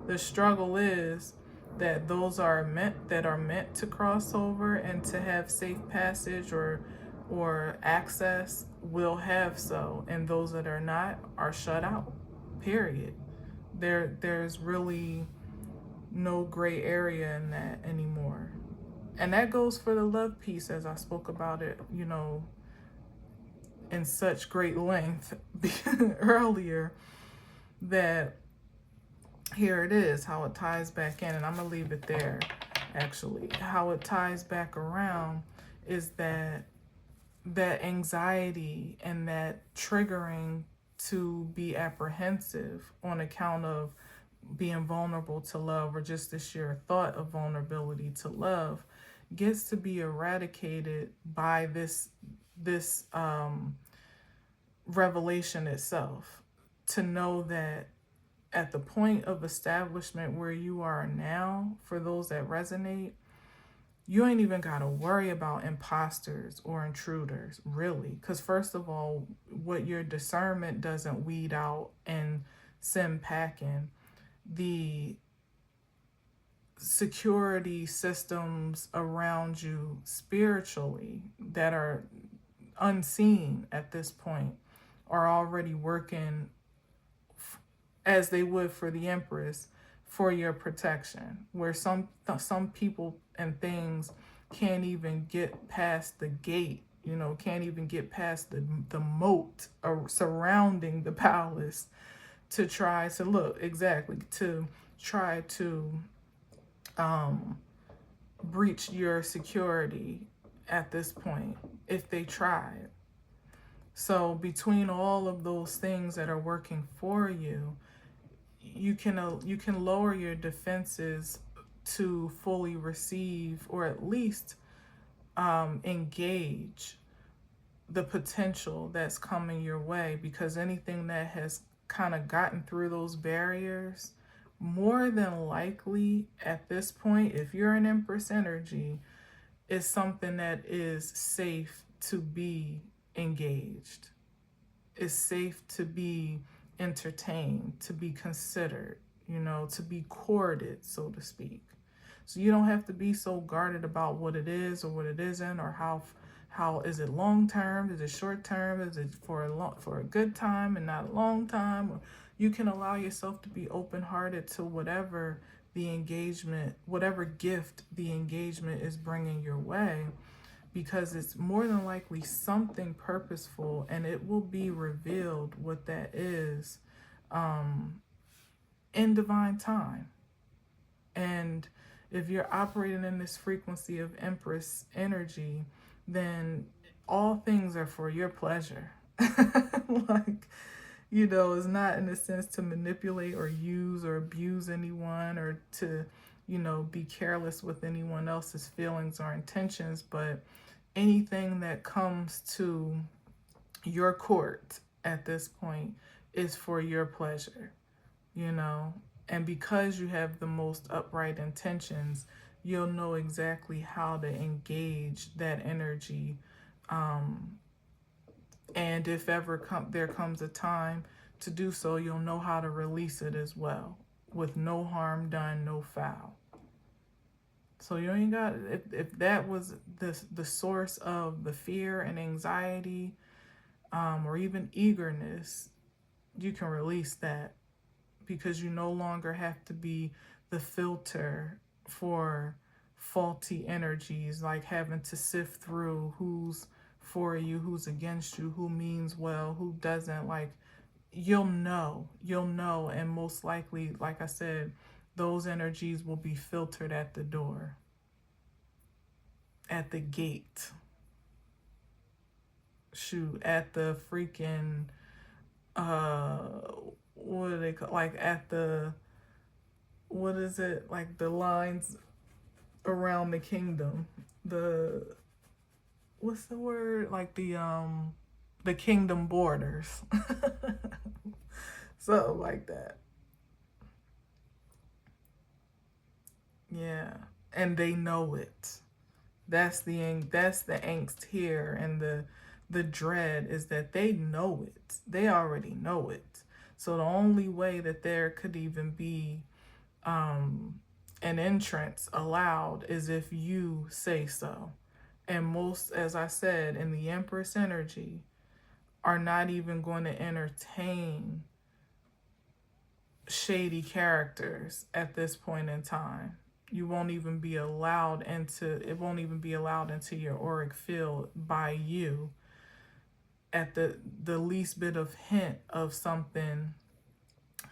The struggle is that those are meant to cross over and to have safe passage or access will have so, and those that are not are shut out. Period. There's really no gray area in that anymore. And that goes for the love piece, as I spoke about it, in such great length earlier, that here it is, how it ties back in. And I'm going to leave it there, actually. How it ties back around is that anxiety and that triggering to be apprehensive on account of being vulnerable to love, or just the sheer thought of vulnerability to love, gets to be eradicated by this revelation itself. To know that at the point of establishment where you are now, for those that resonate, you ain't even got to worry about imposters or intruders, really. Because first of all, what your discernment doesn't weed out and send packing, the security systems around you spiritually that are unseen at this point are already working as they would for the Empress for your protection, where some people and things can't even get past the gate, can't even get past the moat surrounding the palace to try to breach your security at this point, if they try it. So between all of those things that are working for you, you can lower your defenses to fully receive, or at least engage the potential that's coming your way, because anything that has kind of gotten through those barriers, more than likely at this point, if you're an Empress energy, is something that is safe to be engaged, is safe to be entertained, to be considered, to be courted, so to speak. So you don't have to be so guarded about what it is or what it isn't, or how is it long term, is it short term, is it for a good time and not a long time. Or you can allow yourself to be open hearted to whatever the engagement, whatever gift the engagement is bringing your way, because it's more than likely something purposeful, and it will be revealed what that is in divine time. And if you're operating in this frequency of Empress energy, then all things are for your pleasure. Like, it's not in a sense to manipulate or use or abuse anyone, or to, be careless with anyone else's feelings or intentions, but anything that comes to your court at this point is for your pleasure, and because you have the most upright intentions, you'll know exactly how to engage that energy. And if ever there comes a time to do so, you'll know how to release it as well, with no harm done, no foul. So you ain't got, if that was the source of the fear and anxiety, or even eagerness, you can release that, because you no longer have to be the filter for faulty energies, like having to sift through who's for you, who's against you, who means well, who doesn't. Like, you'll know, and most likely, like I said, those energies will be filtered at the door, at the gate, shoot, at the freaking uh what do they call, like at the, what is it, like the lines around the kingdom, the, what's the word, like the kingdom borders. Something like that. Yeah, and they know it. That's the angst here, and the dread is that they know it. They already know it. So the only way that there could even be an entrance allowed is if you say so. And most, as I said, in the Empress energy, are not even going to entertain shady characters at this point in time. You won't even be allowed into, it won't even be allowed into your auric field by you at the least bit of hint of something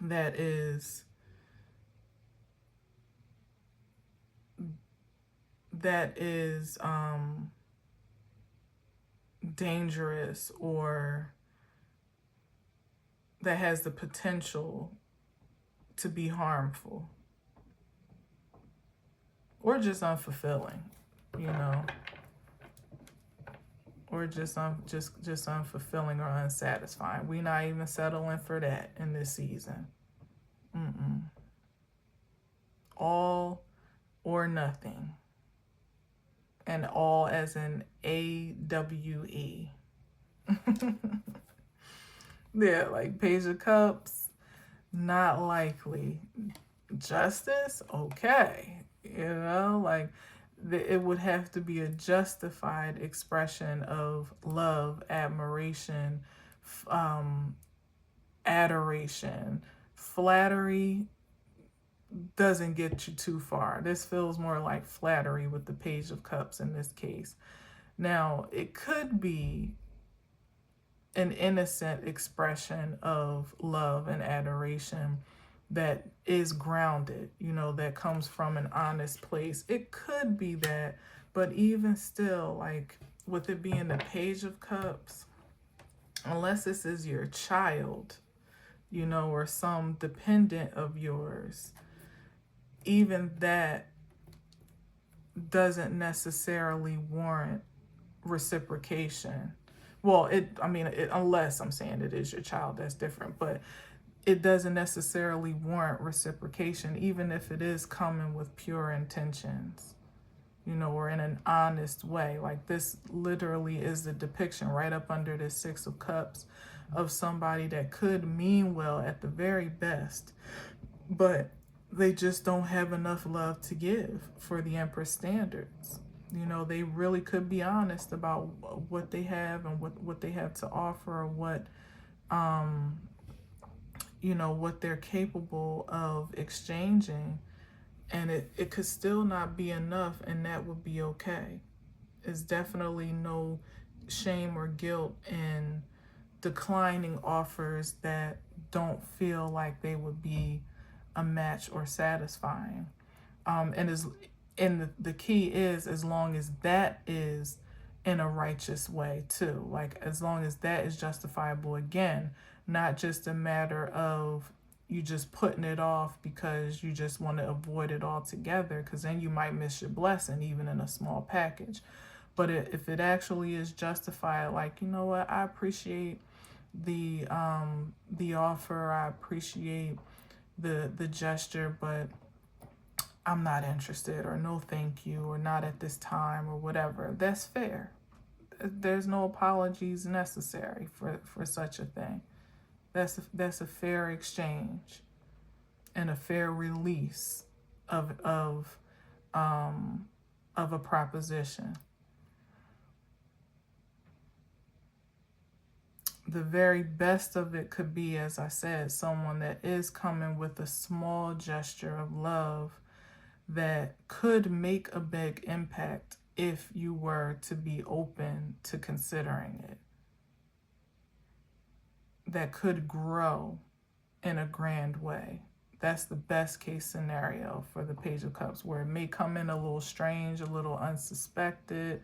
that is that is dangerous, or that has the potential to be harmful, or just unfulfilling, you know, or just unfulfilling or unsatisfying. We're not even settling for that in this season. All or nothing, and all as in AWE. Yeah, like Page of Cups, not likely. Justice, okay. You know, like it would have to be a justified expression of love, admiration, adoration. Flattery doesn't get you too far. This feels more like flattery with the Page of Cups in this case. Now, it could be an innocent expression of love and adoration that is grounded, you know, that comes from an honest place. It could be that, but even still, like with it being the Page of Cups, unless this is your child, you know, or some dependent of yours, even that doesn't necessarily warrant reciprocation. Well, unless I'm saying it is your child, that's different, but it doesn't necessarily warrant reciprocation, even if it is coming with pure intentions, you know, or in an honest way. Like this literally is the depiction right up under this Six of Cups of somebody that could mean well at the very best, but they just don't have enough love to give for the Empress standards. You know, they really could be honest about what they have and what they have to offer, or what, you know, what they're capable of exchanging. And it could still not be enough, and that would be okay. It's definitely no shame or guilt in declining offers that don't feel like they would be a match or satisfying. And the key is, as long as that is in a righteous way too, like as long as that is justifiable, again, not just a matter of you just putting it off because you just want to avoid it altogether, because then you might miss your blessing even in a small package. But if it actually is justified, like, you know what, I appreciate the offer, I appreciate the gesture, but I'm not interested, or no thank you, or not at this time, or whatever. That's fair. There's no apologies necessary for such a thing. That's a fair exchange and a fair release of a proposition. The very best of it could be, as I said, someone that is coming with a small gesture of love that could make a big impact if you were to be open to considering it, that could grow in a grand way. That's the best case scenario for the Page of Cups, where it may come in a little strange, a little unsuspected,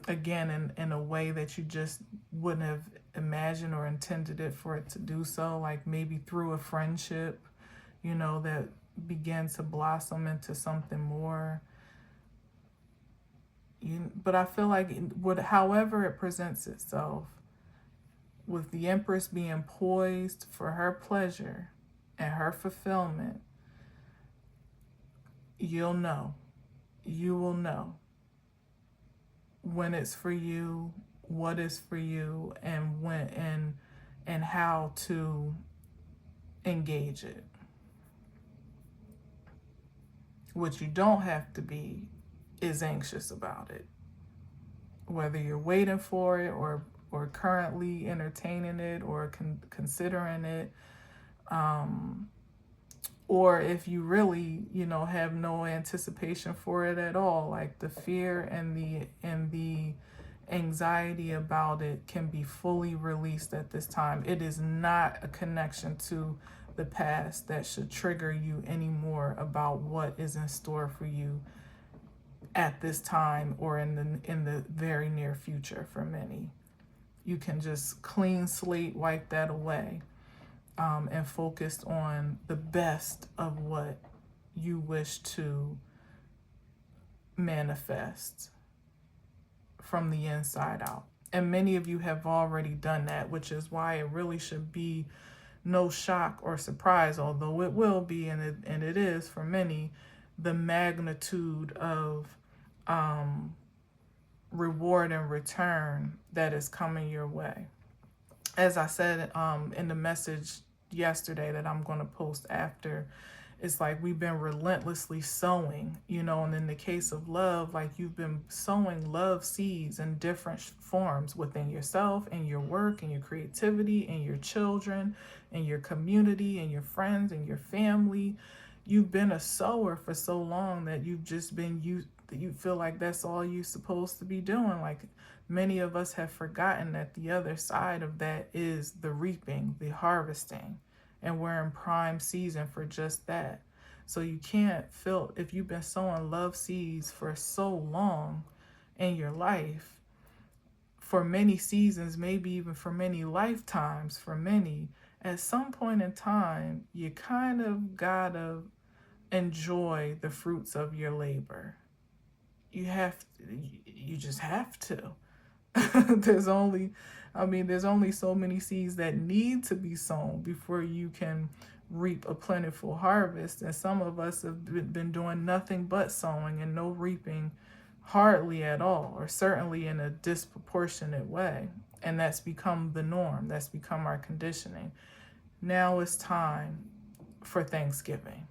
again, in a way that you just wouldn't have imagined or intended it for it to do so, like maybe through a friendship, that began to blossom into something more. But I feel like however it presents itself, with the Empress being poised for her pleasure and her fulfillment, you will know when it's for you, what is for you, and when and how to engage it. What you don't have to be is anxious about it, whether you're waiting for it or currently entertaining it or considering it, or if you really have no anticipation for it at all. Like the fear and the anxiety about it can be fully released at this time. It is not a connection to the past that should trigger you anymore about what is in store for you at this time or in the very near future. For many, you can just clean slate wipe that away, and focus on the best of what you wish to manifest from the inside out. And many of you have already done that, which is why it really should be no shock or surprise, although it will be, and it is for many, the magnitude of reward and return that is coming your way. As I said in the message yesterday that I'm going to post after, it's like we've been relentlessly sowing, and in the case of love, like you've been sowing love seeds in different forms within yourself and your work and your creativity and your children and your community and your friends and your family. You've been a sower for so long that you've just been you feel like that's all you're supposed to be doing. Like many of us have forgotten that the other side of that is the reaping, the harvesting. And we're in prime season for just that. So you can't feel, if you've been sowing love seeds for so long in your life, for many seasons, maybe even for many lifetimes, for many, at some point in time, you kind of gotta enjoy the fruits of your labor. You just have to. There's only so many seeds that need to be sown before you can reap a plentiful harvest. And some of us have been doing nothing but sowing and no reaping, hardly at all, or certainly in a disproportionate way. And that's become the norm. That's become our conditioning. Now it's time for Thanksgiving.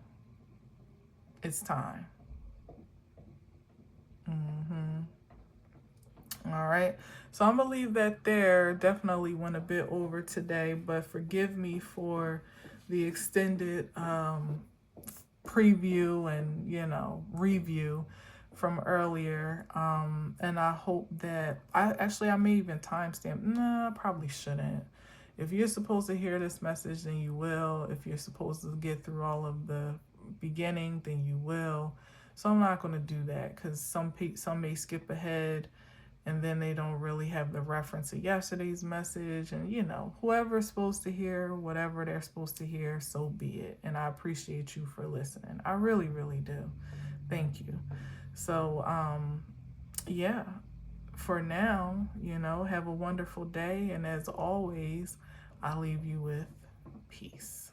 It's time. All right. So I'm going to leave that there. Definitely went a bit over today, but forgive me for the extended preview and, review from earlier. And I hope that I may even timestamp. No, I probably shouldn't. If you're supposed to hear this message, then you will. If you're supposed to get through all of the beginning, then you will. So I'm not going to do that because some may skip ahead and then they don't really have the reference of yesterday's message. And, whoever's supposed to hear whatever they're supposed to hear, so be it. And I appreciate you for listening. I really, really do. Thank you. So, yeah, for now, have a wonderful day. And as always, I leave you with peace.